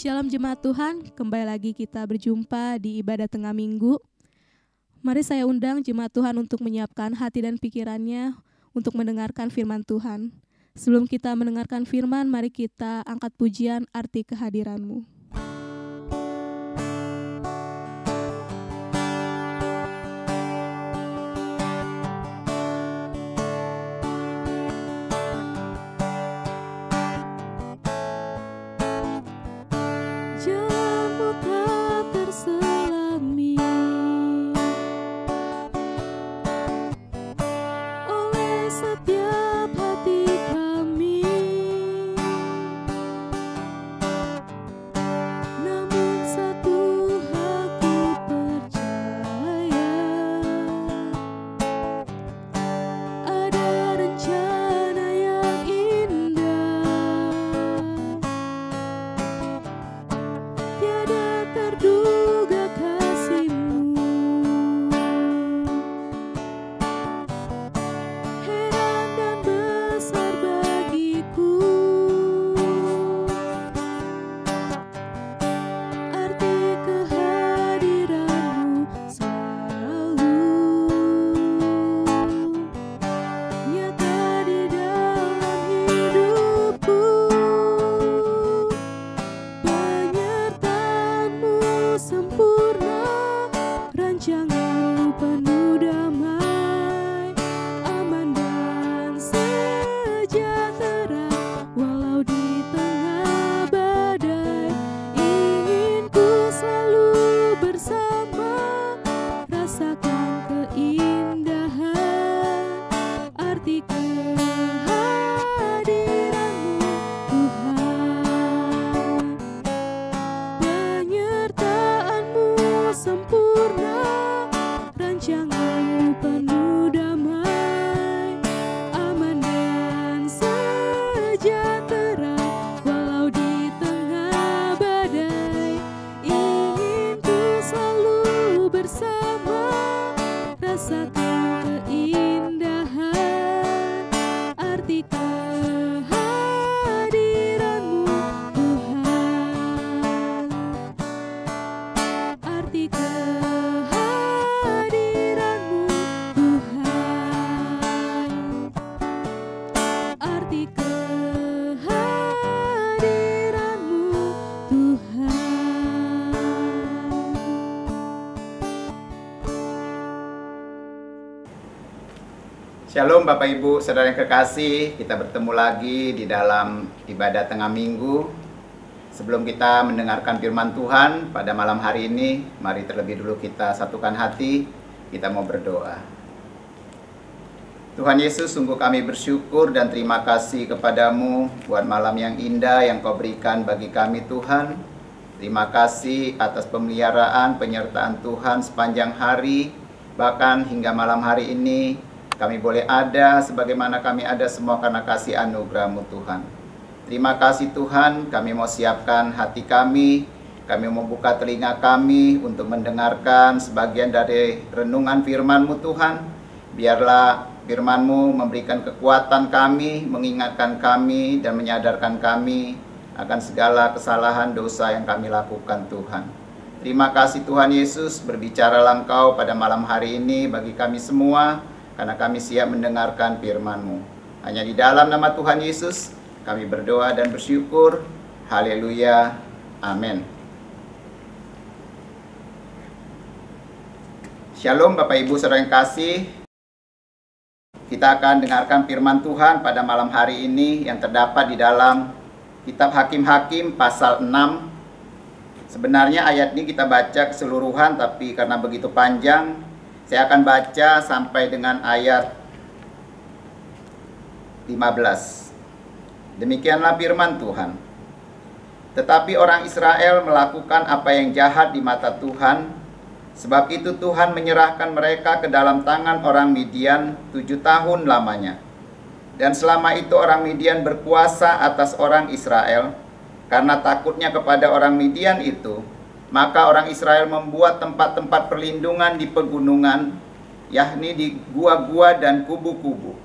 Shalom jemaat Tuhan, kembali lagi kita berjumpa di ibadah tengah minggu. Mari saya undang jemaat Tuhan untuk menyiapkan hati dan pikirannya untuk mendengarkan firman Tuhan. Sebelum kita mendengarkan firman, mari kita angkat pujian arti kehadiran-Mu. Shalom Bapak Ibu, Saudara yang kekasih, kita bertemu lagi di dalam ibadah tengah minggu. Sebelum kita mendengarkan firman Tuhan pada malam hari ini, mari terlebih dulu kita satukan hati, kita mau berdoa. Tuhan Yesus, sungguh kami bersyukur dan terima kasih kepadamu buat malam yang indah yang Kau berikan bagi kami Tuhan. Terima kasih atas pemeliharaan, penyertaan Tuhan sepanjang hari, bahkan hingga malam hari ini. Kami boleh ada sebagaimana kami ada semua karena kasih anugerah-Mu Tuhan. Terima kasih Tuhan, kami mau siapkan hati kami mau buka telinga kami untuk mendengarkan sebagian dari renungan firman-Mu Tuhan. Biarlah firman-Mu memberikan kekuatan kami, mengingatkan kami dan menyadarkan kami akan segala kesalahan dosa yang kami lakukan Tuhan. Terima kasih Tuhan Yesus, berbicaralah Engkau pada malam hari ini bagi kami semua, karena kami siap mendengarkan firman-Mu. Hanya di dalam nama Tuhan Yesus, kami berdoa dan bersyukur. Haleluya. Amin. Shalom Bapak Ibu Saudara yang kasih. Kita akan dengarkan firman Tuhan pada malam hari ini yang terdapat di dalam Kitab Hakim-Hakim pasal 6. Sebenarnya ayat ini kita baca keseluruhan, tapi karena begitu panjang, saya akan baca sampai dengan ayat 15. Demikianlah firman Tuhan. Tetapi orang Israel melakukan apa yang jahat di mata Tuhan. Sebab itu Tuhan menyerahkan mereka ke dalam tangan orang Midian 7 tahun lamanya. Dan selama itu orang Midian berkuasa atas orang Israel. Karena takutnya kepada orang Midian itu, maka orang Israel membuat tempat-tempat perlindungan di pegunungan, yakni di gua-gua dan kubu-kubu.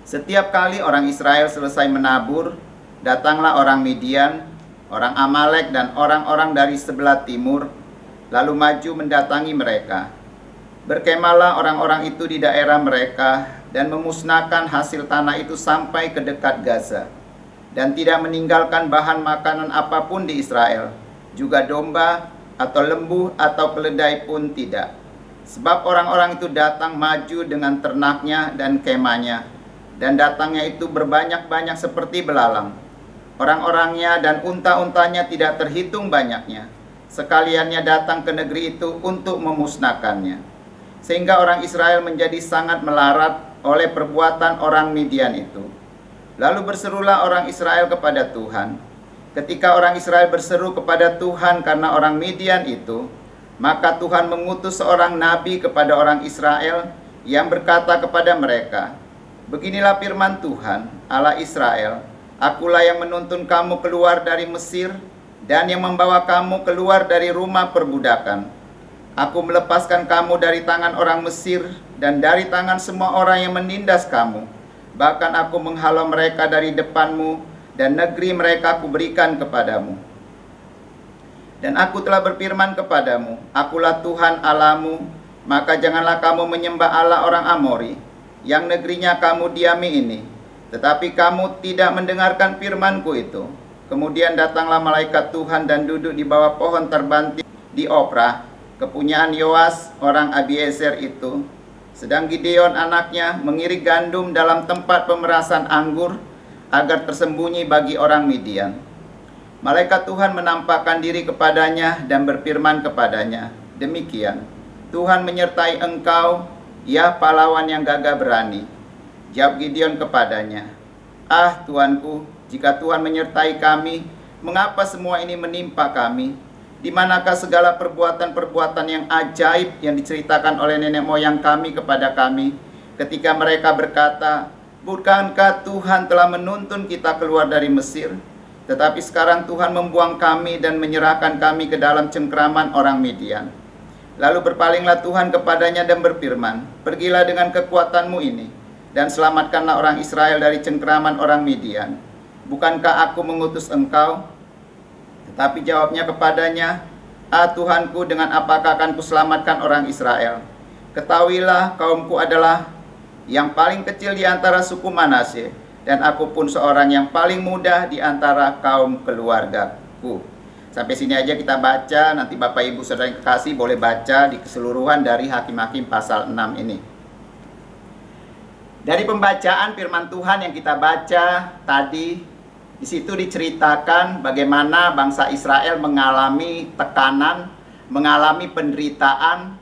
Setiap kali orang Israel selesai menabur, datanglah orang Midian, orang Amalek dan orang-orang dari sebelah timur, lalu maju mendatangi mereka. Berkemahlah orang-orang itu di daerah mereka dan memusnahkan hasil tanah itu sampai ke dekat Gaza, dan tidak meninggalkan bahan makanan apapun di Israel, juga domba atau lembu atau keledai pun tidak. Sebab orang-orang itu datang maju dengan ternaknya dan kemahnya, dan datangnya itu berbanyak-banyak seperti belalang. Orang-orangnya dan unta-untanya tidak terhitung banyaknya. Sekaliannya datang ke negeri itu untuk memusnahkannya. Sehingga orang Israel menjadi sangat melarat oleh perbuatan orang Midian itu. Lalu berserulah orang Israel kepada Tuhan. Ketika orang Israel berseru kepada Tuhan karena orang Midian itu, maka Tuhan mengutus seorang nabi kepada orang Israel yang berkata kepada mereka, "Beginilah firman Tuhan, Allah Israel, Akulah yang menuntun kamu keluar dari Mesir dan yang membawa kamu keluar dari rumah perbudakan. Aku melepaskan kamu dari tangan orang Mesir dan dari tangan semua orang yang menindas kamu. Bahkan aku menghalau mereka dari depanmu dan negeri mereka aku berikan kepadamu. Dan aku telah berfirman kepadamu, Akulah Tuhan Allahmu, maka janganlah kamu menyembah Allah orang Amori, yang negerinya kamu diami ini. Tetapi kamu tidak mendengarkan firmanku itu. Kemudian datanglah malaikat Tuhan dan duduk di bawah pohon terbanting di Opra, kepunyaan Yoas orang Abiezer itu. Sedang Gideon anaknya mengirik gandum dalam tempat pemerasan anggur agar tersembunyi bagi orang Midian. Malaikat Tuhan menampakkan diri kepadanya dan berfirman kepadanya, demikian, Tuhan menyertai engkau, ya pahlawan yang gagah berani. Jawab Gideon kepadanya, ah Tuanku, jika Tuhan menyertai kami, mengapa semua ini menimpa kami? Di manakah segala perbuatan-perbuatan yang ajaib yang diceritakan oleh nenek moyang kami kepada kami, ketika mereka berkata, bukankah Tuhan telah menuntun kita keluar dari Mesir? Tetapi sekarang Tuhan membuang kami dan menyerahkan kami ke dalam cengkraman orang Midian. Lalu berpalinglah Tuhan kepadanya dan berfirman, pergilah dengan kekuatanmu ini, dan selamatkanlah orang Israel dari cengkraman orang Midian. Bukankah aku mengutus engkau? Tetapi jawabnya kepadanya, ah Tuhanku, dengan apakah akan kuselamatkan orang Israel? Ketahuilah kaumku adalah yang paling kecil di antara suku Manasye, dan aku pun seorang yang paling muda di antara kaum keluargaku. Sampai sini aja kita baca, nanti Bapak Ibu Saudara yang kekasih boleh baca di keseluruhan dari Hakim-Hakim pasal 6 ini. Dari pembacaan firman Tuhan yang kita baca tadi, di situ diceritakan bagaimana bangsa Israel mengalami tekanan, mengalami penderitaan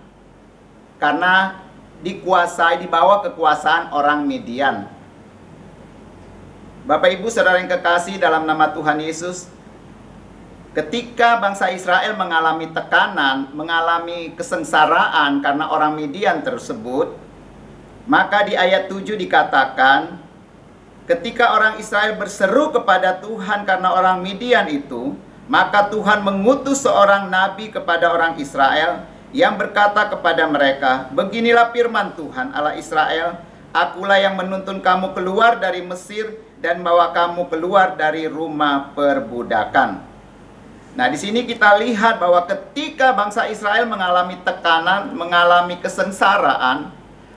karena dikuasai, dibawa kekuasaan orang Midian. Bapak Ibu Saudara yang kekasih dalam nama Tuhan Yesus, ketika bangsa Israel mengalami tekanan, mengalami kesengsaraan karena orang Midian tersebut, maka di ayat 7 dikatakan, ketika orang Israel berseru kepada Tuhan karena orang Midian itu, maka Tuhan mengutus seorang nabi kepada orang Israel yang berkata kepada mereka, beginilah firman Tuhan Allah Israel, Akulah yang menuntun kamu keluar dari Mesir dan bawa kamu keluar dari rumah perbudakan. Nah, di sini kita lihat bahwa ketika bangsa Israel mengalami tekanan, mengalami kesengsaraan,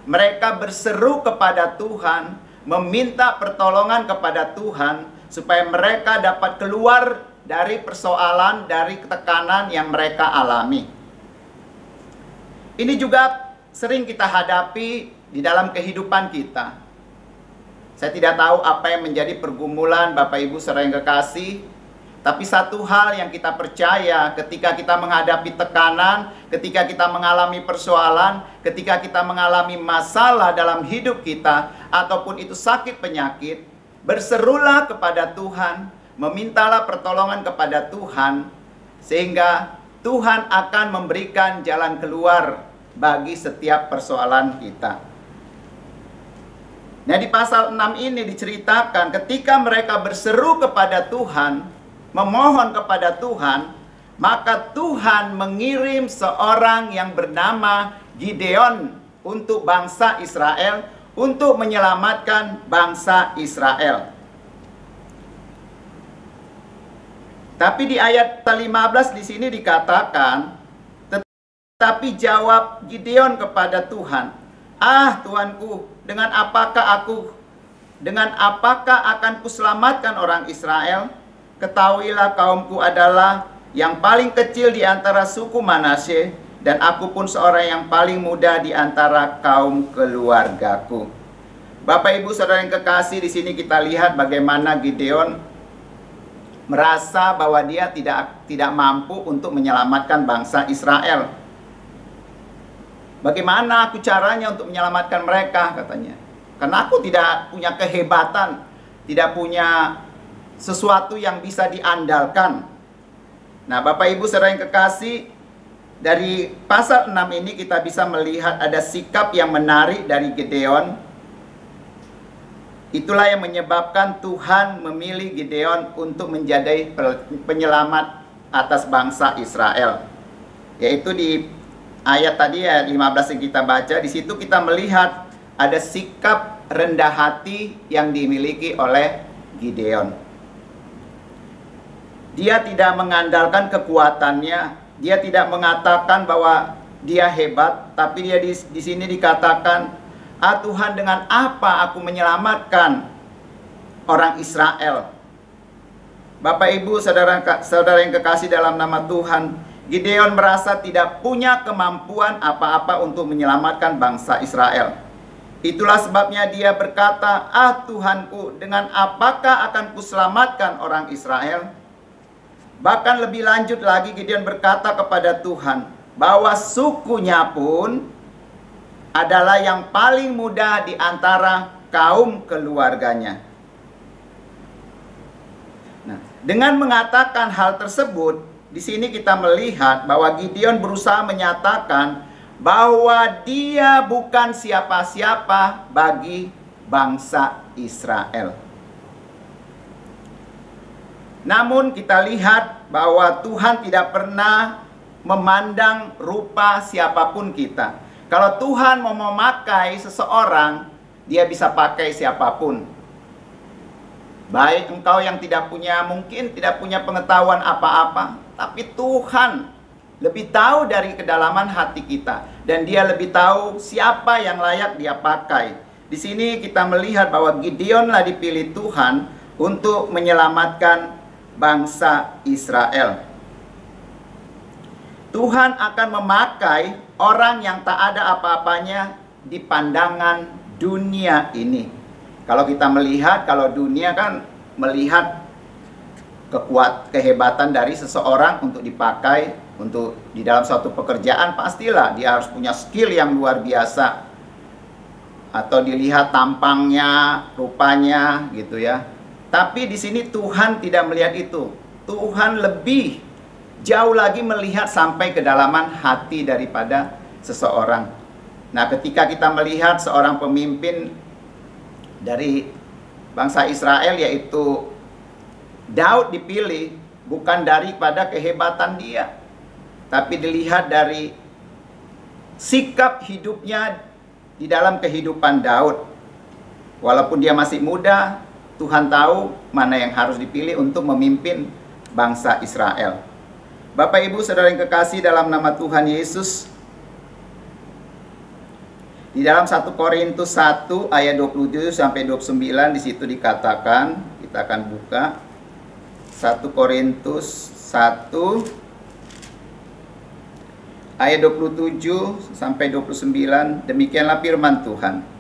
mereka berseru kepada Tuhan, meminta pertolongan kepada Tuhan supaya mereka dapat keluar dari persoalan, dari tekanan yang mereka alami. Ini juga sering kita hadapi di dalam kehidupan kita. Saya tidak tahu apa yang menjadi pergumulan Bapak Ibu Saudara yang kekasih, tapi satu hal yang kita percaya ketika kita menghadapi tekanan, ketika kita mengalami persoalan, ketika kita mengalami masalah dalam hidup kita, ataupun itu sakit penyakit, berserulah kepada Tuhan, memintalah pertolongan kepada Tuhan, sehingga Tuhan akan memberikan jalan keluar bagi setiap persoalan kita. Nah, di pasal 6 ini diceritakan ketika mereka berseru kepada Tuhan, memohon kepada Tuhan, maka Tuhan mengirim seorang yang bernama Gideon untuk bangsa Israel, untuk menyelamatkan bangsa Israel. Tapi di ayat 15 di sini dikatakan, tetapi jawab Gideon kepada Tuhan, "Ah Tuanku, dengan apakah akan kuselamatkan orang Israel? Ketahuilah kaumku adalah yang paling kecil di antara suku Manasye, dan aku pun seorang yang paling muda di antara kaum keluargaku." Bapak Ibu Saudara yang kekasih, di sini kita lihat bagaimana Gideon merasa bahwa dia tidak mampu untuk menyelamatkan bangsa Israel. Bagaimana aku caranya untuk menyelamatkan mereka, katanya. Karena aku tidak punya kehebatan, tidak punya sesuatu yang bisa diandalkan. Nah, Bapak Ibu Saudara yang kekasih, dari pasal 6 ini kita bisa melihat ada sikap yang menarik dari Gideon. Itulah yang menyebabkan Tuhan memilih Gideon untuk menjadi penyelamat atas bangsa Israel. Yaitu di ayat tadi ayat 15 yang kita baca, di situ kita melihat ada sikap rendah hati yang dimiliki oleh Gideon. Dia tidak mengandalkan kekuatannya, dia tidak mengatakan bahwa dia hebat, tapi dia di sini dikatakan, "Ah Tuhan, dengan apa aku menyelamatkan orang Israel?" Bapak Ibu saudara yang kekasih dalam nama Tuhan, Gideon merasa tidak punya kemampuan apa-apa untuk menyelamatkan bangsa Israel. Itulah sebabnya dia berkata, "Ah Tuhanku, dengan apakah akan kuselamatkan orang Israel?" Bahkan lebih lanjut lagi Gideon berkata kepada Tuhan bahwa sukunya pun adalah yang paling muda di antara kaum keluarganya. Nah, dengan mengatakan hal tersebut, di sini kita melihat bahwa Gideon berusaha menyatakan bahwa dia bukan siapa-siapa bagi bangsa Israel. Namun kita lihat bahwa Tuhan tidak pernah memandang rupa siapapun kita. Kalau Tuhan mau memakai seseorang, dia bisa pakai siapapun. Baik engkau yang mungkin tidak punya pengetahuan apa-apa, tapi Tuhan lebih tahu dari kedalaman hati kita, dan dia lebih tahu siapa yang layak dia pakai. Di sini kita melihat bahwa Gideonlah dipilih Tuhan untuk menyelamatkan bangsa Israel. Tuhan akan memakai orang yang tak ada apa-apanya di pandangan dunia ini. Kalau kita melihat, kalau dunia kan melihat kehebatan dari seseorang untuk dipakai untuk di dalam suatu pekerjaan, pastilah dia harus punya skill yang luar biasa. Atau dilihat tampangnya, rupanya gitu ya. Tapi di sini Tuhan tidak melihat itu. Tuhan lebih jauh lagi melihat sampai kedalaman hati daripada seseorang. Nah, ketika kita melihat seorang pemimpin dari bangsa Israel, yaitu Daud, dipilih bukan daripada kehebatan dia, tapi dilihat dari sikap hidupnya di dalam kehidupan Daud. Walaupun dia masih muda, Tuhan tahu mana yang harus dipilih untuk memimpin bangsa Israel. Bapak Ibu Saudara yang kekasih dalam nama Tuhan Yesus, di dalam 1 Korintus 1 ayat 27 sampai 29 di situ dikatakan, kita akan buka 1 Korintus 1 ayat 27 sampai 29, demikianlah firman Tuhan.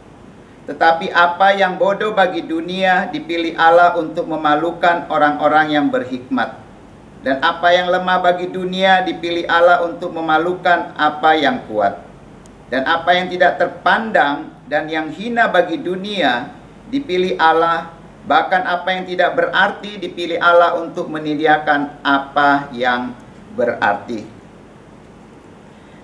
Tetapi apa yang bodoh bagi dunia dipilih Allah untuk memalukan orang-orang yang berhikmat. Dan apa yang lemah bagi dunia dipilih Allah untuk memalukan apa yang kuat. Dan apa yang tidak terpandang dan yang hina bagi dunia dipilih Allah. Bahkan apa yang tidak berarti dipilih Allah untuk menyediakan apa yang berarti.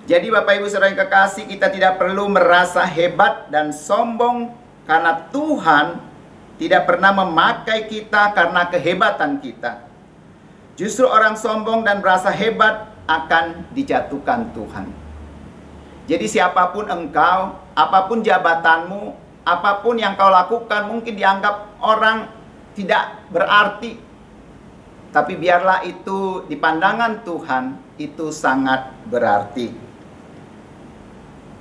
Jadi Bapak Ibu Saudara yang kekasih, kita tidak perlu merasa hebat dan sombong, karena Tuhan tidak pernah memakai kita karena kehebatan kita. Justru orang sombong dan merasa hebat akan dijatuhkan Tuhan. Jadi siapapun engkau, apapun jabatanmu, apapun yang kau lakukan mungkin dianggap orang tidak berarti. tapi biarlah itu di pandangan Tuhan itu sangat berarti.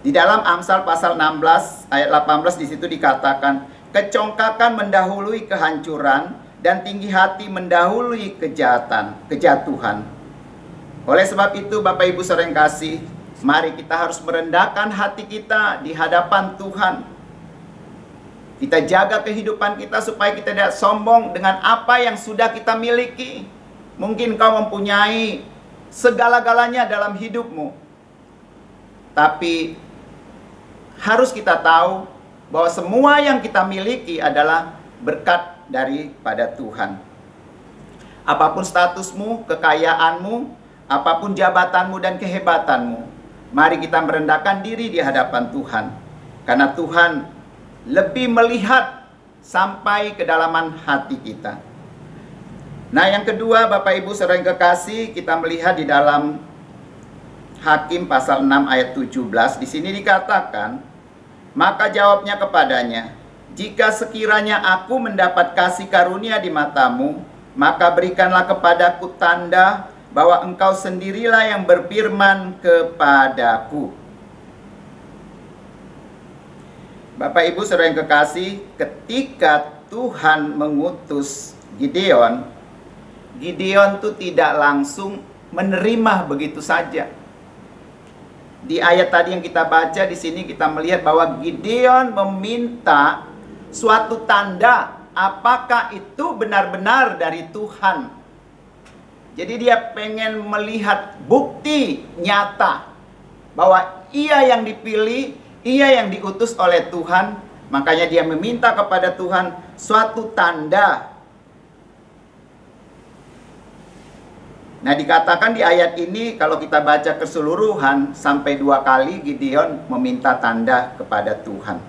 Di dalam Amsal pasal 16 ayat 18 di situ dikatakan, kecongkakan mendahului kehancuran dan tinggi hati mendahului kejatuhan. Oleh sebab itu Bapak Ibu saudara yang kasih, mari kita harus merendahkan hati kita di hadapan Tuhan. Kita jaga kehidupan kita supaya kita tidak sombong dengan apa yang sudah kita miliki. Mungkin kau mempunyai segala-galanya dalam hidupmu, tapi harus kita tahu bahwa semua yang kita miliki adalah berkat daripada Tuhan. Apapun statusmu, kekayaanmu, apapun jabatanmu dan kehebatanmu, mari kita merendahkan diri di hadapan Tuhan. Karena Tuhan lebih melihat sampai kedalaman hati kita. Nah, yang kedua Bapak Ibu saudara yang kekasih, kita melihat di dalam Hakim pasal 6 ayat 17. Di sini dikatakan, maka jawabnya kepadanya, jika sekiranya aku mendapat kasih karunia di matamu, maka berikanlah kepadaku tanda bahwa engkau sendirilah yang berfirman kepadaku. Bapak Ibu saudara yang kekasih, ketika Tuhan mengutus Gideon, Gideon itu tidak langsung menerima begitu saja. Di ayat tadi yang kita baca di sini kita melihat bahwa Gideon meminta suatu tanda apakah itu benar-benar dari Tuhan. Jadi dia pengen melihat bukti nyata bahwa ia yang dipilih, ia yang diutus oleh Tuhan. Makanya dia meminta kepada Tuhan suatu tanda. Nah, dikatakan di ayat ini kalau kita baca keseluruhan sampai 2 kali Gideon meminta tanda kepada Tuhan.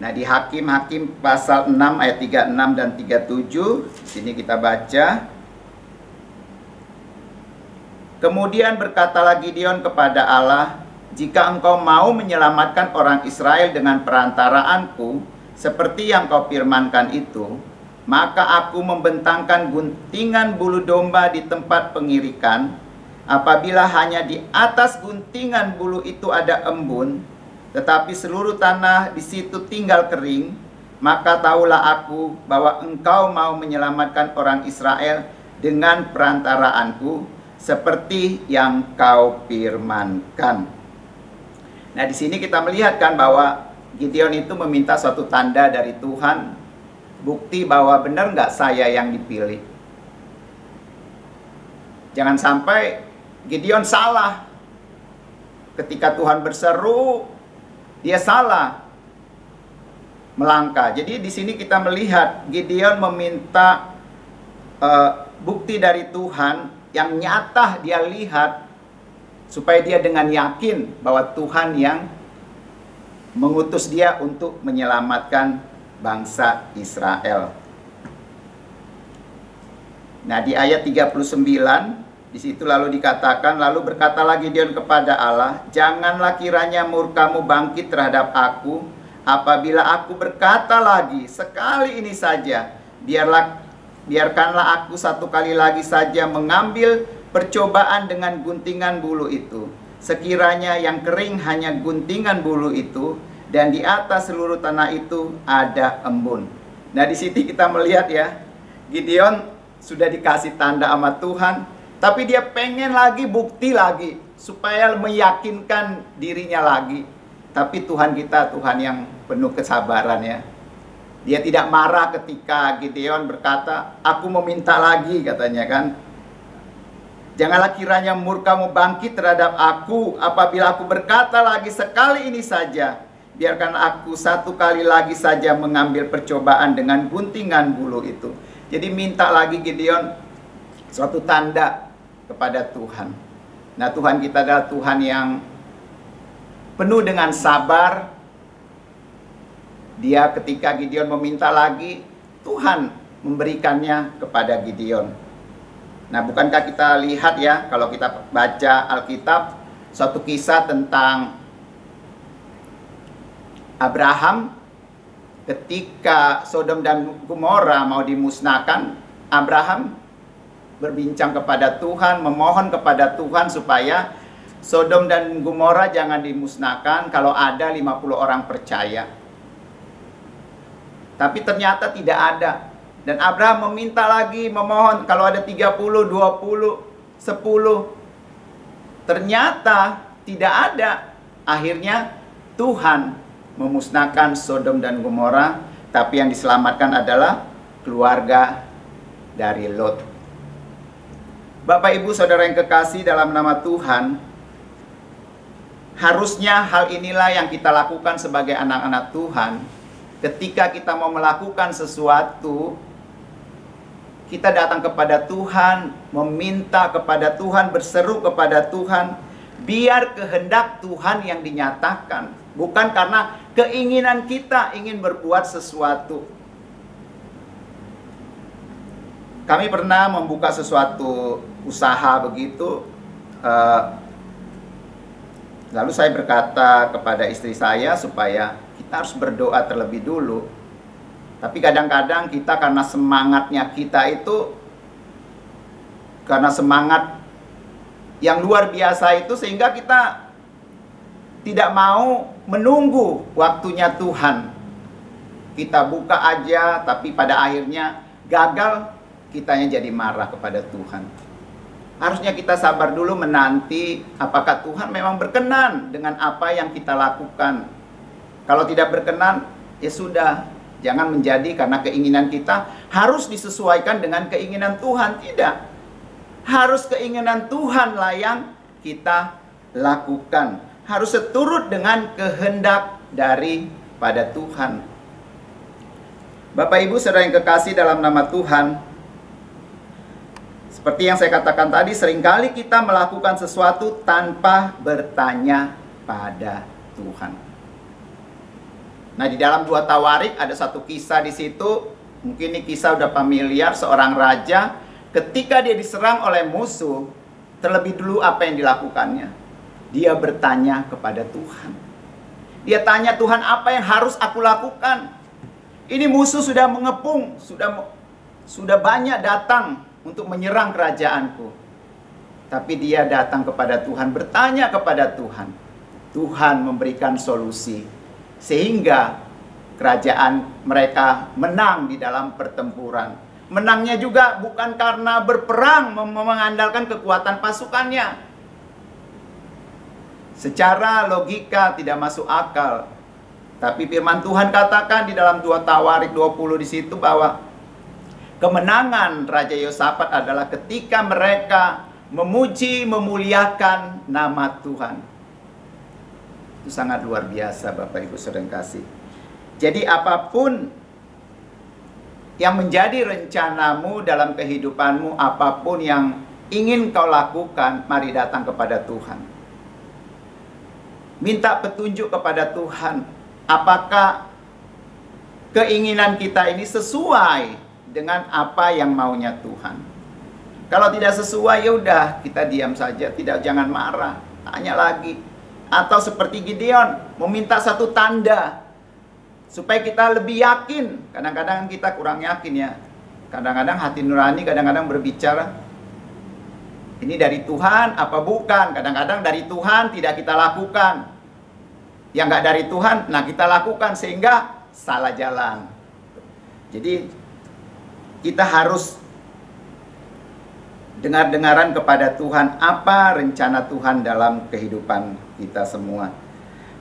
Nah, di Hakim-Hakim pasal 6 ayat 36 dan 37, di sini kita baca. Kemudian berkatalah Gideon kepada Allah, jika engkau mau menyelamatkan orang Israel dengan perantaraanku, seperti yang kau firmankan itu, maka aku membentangkan guntingan bulu domba di tempat pengirikan. Apabila hanya di atas guntingan bulu itu ada embun, tetapi seluruh tanah di situ tinggal kering, maka tahulah aku bahwa engkau mau menyelamatkan orang Israel dengan perantaraanku, seperti yang kau firmankan. Nah, di sini kita melihat kan bahwa Gideon itu meminta suatu tanda dari Tuhan, bukti bahwa benar nggak saya yang dipilih. Jangan sampai Gideon salah. Ketika Tuhan berseru, dia salah melangkah. Jadi di sini kita melihat Gideon meminta bukti dari Tuhan yang nyata dia lihat, supaya dia dengan yakin bahwa Tuhan yang mengutus dia untuk menyelamatkan bangsa Israel. Nah, di ayat 39 di situ lalu dikatakan, lalu berkatalah Gideon kepada Allah, janganlah kiranya murkamu bangkit terhadap aku apabila aku berkata lagi sekali ini saja, biarkanlah aku satu kali lagi saja mengambil percobaan dengan guntingan bulu itu. Sekiranya yang kering hanya guntingan bulu itu, dan di atas seluruh tanah itu ada embun. Nah, di sini kita melihat ya, Gideon sudah dikasih tanda sama Tuhan, tapi dia pengen lagi bukti lagi, supaya meyakinkan dirinya lagi. Tapi Tuhan kita Tuhan yang penuh kesabaran ya. Dia tidak marah ketika Gideon berkata, aku meminta lagi, katanya kan. Janganlah kiranya murkamu bangkit terhadap aku apabila aku berkata lagi sekali ini saja. Biarkan aku satu kali lagi saja mengambil percobaan dengan guntingan bulu itu. Jadi minta lagi Gideon suatu tanda kepada Tuhan. Nah, Tuhan kita adalah Tuhan yang penuh dengan sabar. Dia ketika Gideon meminta lagi, Tuhan memberikannya kepada Gideon. Nah, bukankah kita lihat ya, kalau kita baca Alkitab, suatu kisah tentang Abraham ketika Sodom dan Gomora mau dimusnahkan, Abraham berbincang kepada Tuhan, memohon kepada Tuhan supaya Sodom dan Gomora jangan dimusnahkan kalau ada 50 orang percaya. Tapi ternyata tidak ada. Dan Abraham meminta lagi, memohon kalau ada 30, 20, 10. Ternyata tidak ada. Akhirnya Tuhan memusnahkan Sodom dan Gomora, tapi yang diselamatkan adalah keluarga dari Lot. Bapak Ibu Saudara yang kekasih dalam nama Tuhan, harusnya hal inilah yang kita lakukan sebagai anak-anak Tuhan. Ketika kita mau melakukan sesuatu, kita datang kepada Tuhan, meminta kepada Tuhan, berseru kepada Tuhan, biar kehendak Tuhan yang dinyatakan, bukan karena keinginan kita ingin berbuat sesuatu. Kami pernah membuka sesuatu usaha begitu, lalu saya berkata kepada istri saya supaya kita harus berdoa terlebih dulu. Tapi kadang-kadang kita karena semangatnya kita itu, karena semangat yang luar biasa itu, sehingga kita tidak mau menunggu waktunya Tuhan. Kita buka aja, tapi pada akhirnya gagal, kitanya jadi marah kepada Tuhan. Harusnya kita sabar dulu menanti apakah Tuhan memang berkenan dengan apa yang kita lakukan. Kalau tidak berkenan, ya sudah. Jangan menjadi karena keinginan kita harus disesuaikan dengan keinginan Tuhan. Tidak. Harus keinginan Tuhanlah yang kita lakukan. Harus seturut dengan kehendak daripada Tuhan. Bapak Ibu Saudara yang kekasih dalam nama Tuhan, seperti yang saya katakan tadi, seringkali kita melakukan sesuatu tanpa bertanya pada Tuhan. Nah, di dalam 2 Tawarik ada satu kisah di situ. Mungkin ini kisah udah familiar. Seorang raja ketika dia diserang oleh musuh, terlebih dulu apa yang dilakukannya? Dia bertanya kepada Tuhan. Dia tanya, Tuhan, apa yang harus aku lakukan? Ini musuh sudah mengepung, sudah banyak datang untuk menyerang kerajaanku. Tapi dia datang kepada Tuhan, bertanya kepada Tuhan. Tuhan memberikan solusi. Sehingga kerajaan mereka menang di dalam pertempuran. Menangnya juga bukan karena berperang mengandalkan kekuatan pasukannya. Secara logika tidak masuk akal. Tapi firman Tuhan katakan di dalam 2 Tawarik 20 di situ bahwa kemenangan Raja Yosafat adalah ketika mereka memuji, memuliakan nama Tuhan. Itu sangat luar biasa Bapak Ibu Saudara yang kasih. Jadi apapun yang menjadi rencanamu dalam kehidupanmu, apapun yang ingin kau lakukan, mari datang kepada Tuhan. Minta petunjuk kepada Tuhan. Apakah keinginan kita ini sesuai dengan apa yang maunya Tuhan? Kalau tidak sesuai, ya udah kita diam saja, jangan marah, tanya lagi. Atau seperti Gideon, meminta satu tanda supaya kita lebih yakin. Kadang-kadang kita kurang yakin ya. Kadang-kadang hati nurani kadang-kadang berbicara, ini dari Tuhan apa bukan? Kadang-kadang dari Tuhan tidak kita lakukan. Yang nggak dari Tuhan, nah kita lakukan sehingga salah jalan. Jadi kita harus dengar-dengaran kepada Tuhan, apa rencana Tuhan dalam kehidupan kita semua.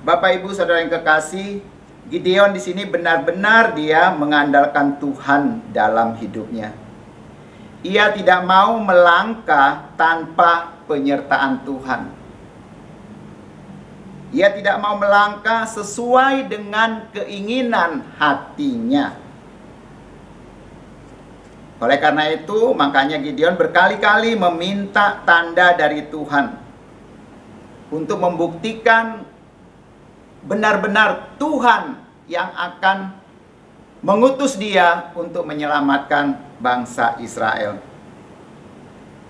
Bapak Ibu Saudara yang kekasih, Gideon di sini benar-benar dia mengandalkan Tuhan dalam hidupnya. Ia tidak mau melangkah tanpa penyertaan Tuhan. Ia tidak mau melangkah sesuai dengan keinginan hatinya. Oleh karena itu, makanya Gideon berkali-kali meminta tanda dari Tuhan untuk membuktikan benar-benar Tuhan yang akan mengutus dia untuk menyelamatkan bangsa Israel.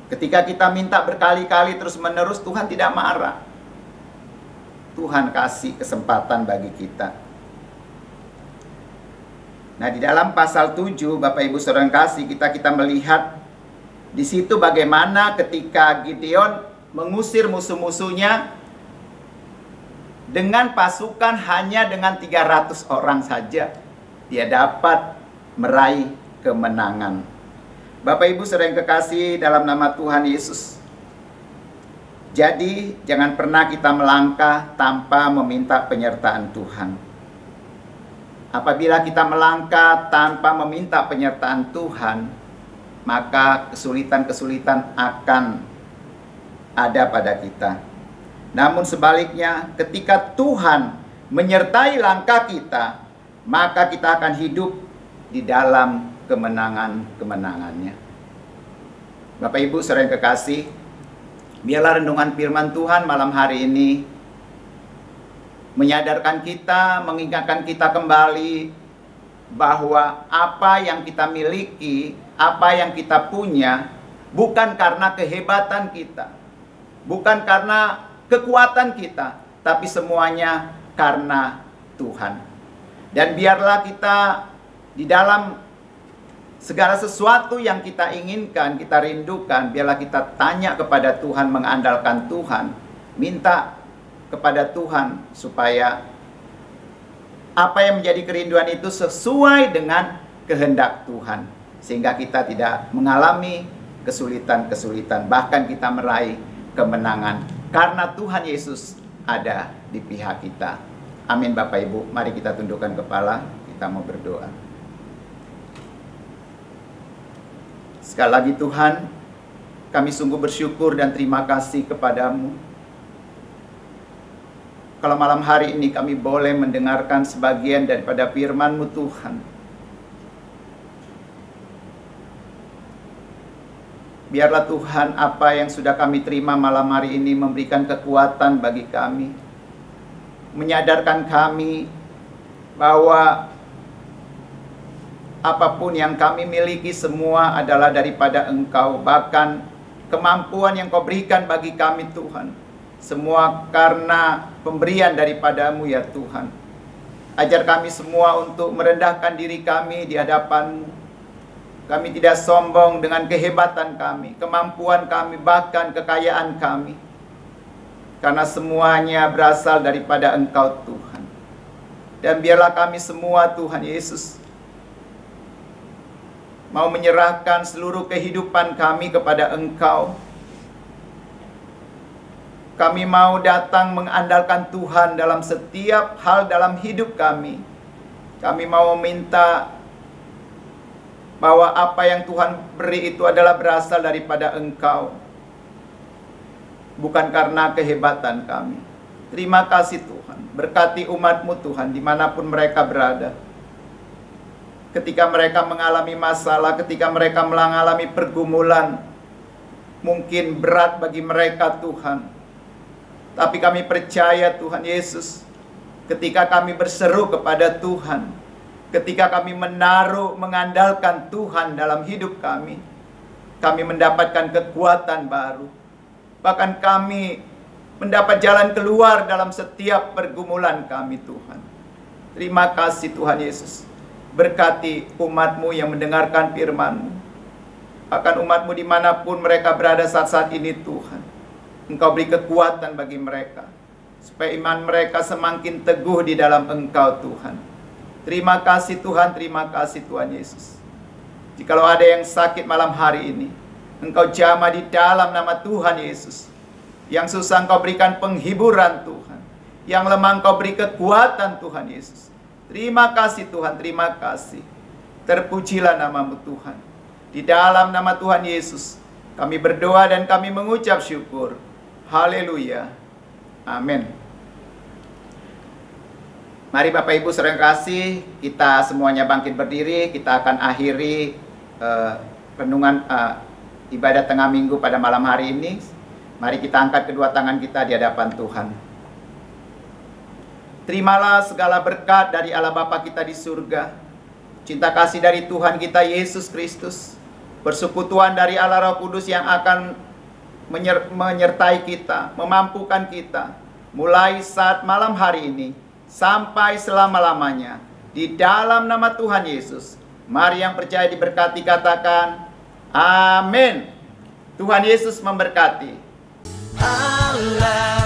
Ketika kita minta berkali-kali terus-menerus, Tuhan tidak marah. Tuhan kasih kesempatan bagi kita. Nah, di dalam pasal 7, Bapak Ibu Saudara yang kasih, kita melihat di situ bagaimana ketika Gideon mengusir musuh-musuhnya dengan pasukan hanya dengan 300 orang saja, dia dapat meraih kemenangan. Bapak Ibu Saudara yang kekasih dalam nama Tuhan Yesus. Jadi, jangan pernah kita melangkah tanpa meminta penyertaan Tuhan. Apabila kita melangkah tanpa meminta penyertaan Tuhan, maka kesulitan-kesulitan akan ada pada kita. Namun sebaliknya, ketika Tuhan menyertai langkah kita, maka kita akan hidup di dalam kemenangan-kemenangannya. Bapak Ibu Saudara yang kekasih, biarlah renungan firman Tuhan malam hari ini menyadarkan kita, mengingatkan kita kembali bahwa apa yang kita miliki, apa yang kita punya, bukan karena kehebatan kita, bukan karena kekuatan kita, tapi semuanya karena Tuhan. Dan biarlah kita di dalam segala sesuatu yang kita inginkan, kita rindukan, biarlah kita tanya kepada Tuhan, mengandalkan Tuhan, minta kepada Tuhan supaya apa yang menjadi kerinduan itu sesuai dengan kehendak Tuhan, sehingga kita tidak mengalami kesulitan-kesulitan, bahkan kita meraih kemenangan karena Tuhan Yesus ada di pihak kita. Amin. Bapak Ibu, mari kita tundukkan kepala, kita mau berdoa. Sekali lagi Tuhan, kami sungguh bersyukur dan terima kasih kepadamu. Kalau malam hari ini kami boleh mendengarkan sebagian daripada firman-Mu Tuhan. Biarlah Tuhan apa yang sudah kami terima malam hari ini memberikan kekuatan bagi kami. Menyadarkan kami bahwa apapun yang kami miliki semua adalah daripada Engkau. Bahkan kemampuan yang Kau berikan bagi kami Tuhan, semua karena pemberian daripada-Mu ya Tuhan. Ajar kami semua untuk merendahkan diri kami di hadapan-Mu. Kami tidak sombong dengan kehebatan kami, kemampuan kami, bahkan kekayaan kami. Karena semuanya berasal daripada Engkau Tuhan. Dan biarlah kami semua Tuhan Yesus mau menyerahkan seluruh kehidupan kami kepada Engkau. Kami mau datang mengandalkan Tuhan dalam setiap hal dalam hidup kami. Kami mau meminta bahwa apa yang Tuhan beri itu adalah berasal daripada Engkau, bukan karena kehebatan kami. Terima kasih Tuhan. Berkati umat-Mu Tuhan dimanapun mereka berada. Ketika mereka mengalami masalah, ketika mereka mengalami pergumulan, mungkin berat bagi mereka Tuhan. Tapi kami percaya Tuhan Yesus, ketika kami berseru kepada Tuhan, ketika kami menaruh, mengandalkan Tuhan dalam hidup kami mendapatkan kekuatan baru. Bahkan kami mendapat jalan keluar dalam setiap pergumulan kami Tuhan. Terima kasih Tuhan Yesus. Berkati umat-Mu yang mendengarkan firman-Mu. Bahkan umat-Mu dimanapun mereka berada saat-saat ini Tuhan, Engkau beri kekuatan bagi mereka, supaya iman mereka semakin teguh di dalam Engkau Tuhan. Terima kasih Tuhan, terima kasih Tuhan Yesus. Jikalau ada yang sakit malam hari ini, Engkau jamah di dalam nama Tuhan Yesus. Yang susah Engkau berikan penghiburan Tuhan. Yang lemah Engkau beri kekuatan Tuhan Yesus. Terima kasih Tuhan, terima kasih. Terpujilah nama-Mu Tuhan. Di dalam nama Tuhan Yesus, kami berdoa dan kami mengucap syukur. Haleluya. Amin. Mari Bapak Ibu saudara yang kasih, kita semuanya bangkit berdiri. Kita akan akhiri renungan ibadah tengah minggu pada malam hari ini. Mari kita angkat kedua tangan kita di hadapan Tuhan. Terimalah segala berkat dari Allah Bapa kita di surga, cinta kasih dari Tuhan kita Yesus Kristus, persekutuan dari Allah Roh Kudus yang akan menyertai kita, memampukan kita mulai saat malam hari ini sampai selama-lamanya. Di dalam nama Tuhan Yesus, mari yang percaya diberkati katakan, amin. Tuhan Yesus memberkati. Allah